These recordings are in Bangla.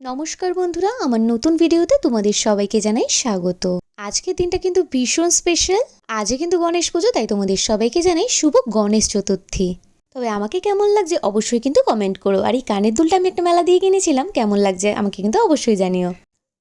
নমস্কার বন্ধুরা, আমার নতুন ভিডিওতে তোমাদের সবাইকে জানাই স্বাগত। আজকের দিনটা কিন্তু ভীষণ স্পেশাল। আজকে কিন্তু গণেশ পুজো, তাই তোমাদের সবাইকে জানাই শুভ গণেশ চতুর্থী। তবে আমাকে কেমন লাগছে অবশ্যই কিন্তু কমেন্ট করো। আর এই কানের দুলটা আমি একটা মেলা দিয়ে কিনেছিলাম, কেমন লাগছে আমাকে কিন্তু অবশ্যই জানিও।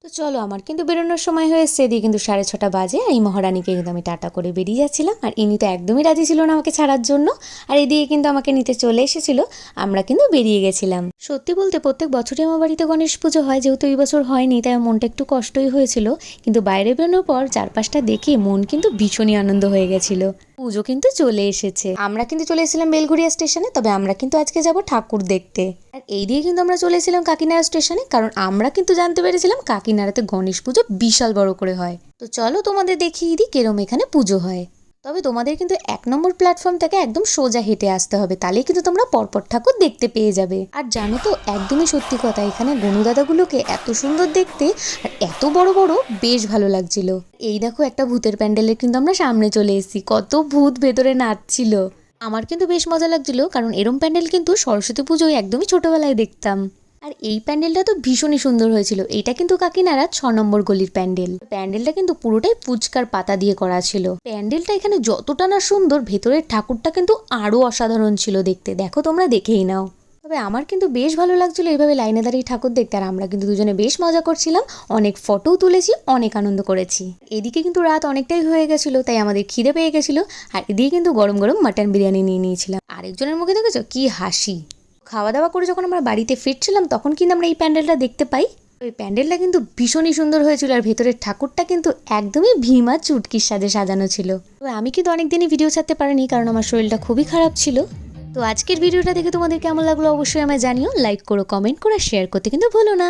তো চলো, আমার কিন্তু বেরোনোর সময় হয়ে এসছে। এদিকে কিন্তু 6:30 বাজে। আর এই মহারানীকে কিন্তু আমি টাটা করে বেরিয়ে যাচ্ছিলাম, আর ইনি তো একদমই রাজি ছিল না আমাকে ছাড়ার জন্য। আর এদিকে কিন্তু আমাকে নিতে চলে এসেছিল, আমরা কিন্তু বেরিয়ে গেছিলাম। সত্যি বলতে প্রত্যেক বছরই আমার বাড়িতে গণেশ পুজো হয়, যেহেতু এই বছর হয়নি তাই আমার মনটা একটু কষ্টই হয়েছিল। কিন্তু বাইরে বেরোনোর পর চারপাশটা দেখে মন কিন্তু ভীষণই আনন্দ হয়ে গেছিল। পুজো কিন্তু চলে এসেছে। আমরা কিন্তু চলে এসেছিলাম বেলঘড়িয়া স্টেশনে, তবে আমরা কিন্তু আজকে যাব ঠাকুর দেখতে। আর এই দিয়ে কিন্তু আমরা চলে এসেছিলাম কাকিনাড়া স্টেশনে, কারণ আমরা কিন্তু জানতে পেরেছিলাম কাকিনাড়াতে গণেশ পুজো বিশাল বড় করে হয়। তো চলো তোমাদের দেখিয়ে দিই কেরম এখানে পুজো হয়। তবে তোমাদের কিন্তু 1 নম্বর প্ল্যাটফর্ম থেকে একদম সোজা হেঁটে আসতে হবে, তাহলেই কিন্তু তোমরা পরপর ঠাকুর দেখতে পেয়ে যাবে। আর জানো তো, একদমই সত্যি কথা, এখানে গণুদাদাগুলোকে এত সুন্দর দেখতে আর এত বড় বড়, বেশ ভালো লাগছিল। এই দেখো, একটা ভূতের প্যান্ডেলের কিন্তু আমরা সামনে চলে এসেছি। কত ভূত ভেতরে নাচছিল। আমার কিন্তু বেশ মজা লাগছিল, কারণ এরম প্যান্ডেল কিন্তু সরস্বতী পুজোয় একদমই ছোটবেলায় দেখতাম। আর এই প্যান্ডেলটা তো ভীষণই সুন্দর হয়েছিল। এটা কিন্তু কাকিনাড়া 6 নম্বর গলির প্যান্ডেল। প্যান্ডেলটা কিন্তু পুরোটাই ফুচকার পাতা দিয়ে করা ছিল। প্যান্ডেলটা এখানে যতটা না সুন্দর, ভেতরের ঠাকুরটা কিন্তু আরো অসাধারণ ছিল দেখতে। দেখো, তোমরা দেখেই নাও। তবে আমার কিন্তু বেশ ভালো লাগছিল এইভাবে লাইনে দাঁড়িয়ে ঠাকুর দেখতে। আর আমরা কিন্তু দুজনে বেশ মজা করছিলাম, অনেক ফটোও তুলেছি, অনেক আনন্দ করেছি। এদিকে কিন্তু রাত অনেকটাই হয়ে গেছিল, তাই আমাদের খিদে পেয়ে গেছিল। আর এদিকে কিন্তু গরম গরম মাটন বিরিয়ানি নিয়ে নিয়েছিলাম। আরেকজনের মুখে দেখেছো কি হাসি। খাওয়া দাওয়া করে যখন আমরা বাড়িতে ফিরছিলাম, তখন কিন্তু আমরা এই প্যান্ডেলটা দেখতে পাই। ওই প্যান্ডেলটা কিন্তু ভীষণই সুন্দর হয়েছিল। আর ভেতরের ঠাকুরটা কিন্তু একদমই ভীমা চুটকির সাজে সাজানো ছিল। তবে আমি কিন্তু অনেকদিনই ভিডিও ছাড়তে পারিনি, কারণ আমার শরীরটা খুবই খারাপ ছিল। তো আজকের ভিডিওটা দেখে তোমাদের কেমন লাগলো অবশ্যই আমায় জানিও। লাইক করো, কমেন্ট করো, শেয়ার করতে কিন্তু ভুলো না।